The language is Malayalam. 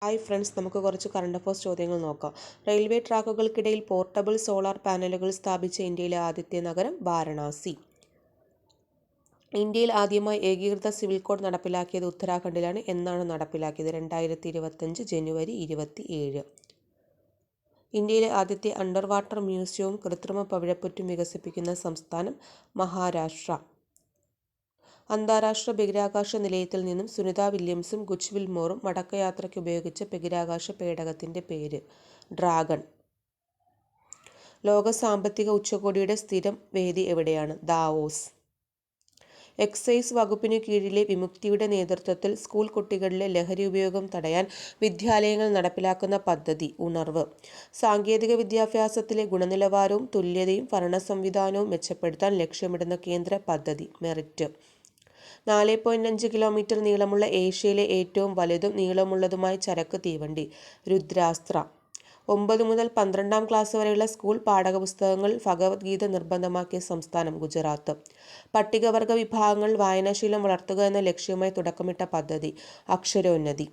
ഹായ് ഫ്രണ്ട്സ്, നമുക്ക് കുറച്ച് കറണ്ട് അഫയേഴ്സ് ചോദ്യങ്ങൾ നോക്കാം. റെയിൽവേ ട്രാക്കുകൾക്കിടയിൽ പോർട്ടബിൾ സോളാർ പാനലുകൾ സ്ഥാപിച്ച ഇന്ത്യയിലെ ആദ്യത്തെ നഗരം വാരണാസി. ഇന്ത്യയിൽ ആദ്യമായി ഏകീകൃത സിവിൽ കോഡ് നടപ്പിലാക്കിയത് ഉത്തരാഖണ്ഡിലാണ്. എന്നാണ് നടപ്പിലാക്കിയത്? 2025 ജനുവരി 27. ഇന്ത്യയിലെ ആദ്യത്തെ അണ്ടർ വാട്ടർ മ്യൂസിയവും കൃത്രിമ പവിഴപ്പുറ്റും വികസിപ്പിക്കുന്ന സംസ്ഥാനം മഹാരാഷ്ട്ര. അന്താരാഷ്ട്ര ബഹിരാകാശ നിലയത്തിൽ നിന്നും സുനിത വില്യംസും ഗുച്ച് വിൽമോറും മടക്കയാത്രയ്ക്ക് ഉപയോഗിച്ച ബഹിരാകാശ പേടകത്തിൻ്റെ പേര് ഡ്രാഗൺ. ലോക സാമ്പത്തിക ഉച്ചകോടിയുടെ സ്ഥിരം വേദി എവിടെയാണ്? ദാവോസ്. എക്സൈസ് വകുപ്പിനു കീഴിലെ വിമുക്തിയുടെ നേതൃത്വത്തിൽ സ്കൂൾ കുട്ടികളിലെ ലഹരി ഉപയോഗം തടയാൻ വിദ്യാലയങ്ങൾ നടപ്പിലാക്കുന്ന പദ്ധതി ഉണർവ്. സാങ്കേതിക വിദ്യാഭ്യാസത്തിലെ ഗുണനിലവാരവും തുല്യതയും ഭരണ സംവിധാനവും മെച്ചപ്പെടുത്താൻ ലക്ഷ്യമിടുന്ന കേന്ദ്ര പദ്ധതി മെറിറ്റ്. 4.5 കിലോമീറ്റർ നീളമുള്ള ഏഷ്യയിലെ ഏറ്റവും വലുതും നീളമുള്ളതുമായ ചരക്ക് തീവണ്ടി രുദ്രാസ്ത്ര. 9 മുതൽ 12 ക്ലാസ് വരെയുള്ള സ്കൂൾ പാഠപുസ്തകങ്ങൾ ഭഗവത്ഗീത നിർബന്ധമാക്കിയ സംസ്ഥാനം ഗുജറാത്ത്. പട്ടികവർഗ വിഭാഗങ്ങൾ വായനാശീലം വളർത്തുക എന്ന ലക്ഷ്യവുമായി തുടക്കമിട്ട പദ്ധതി അക്ഷരോന്നതി.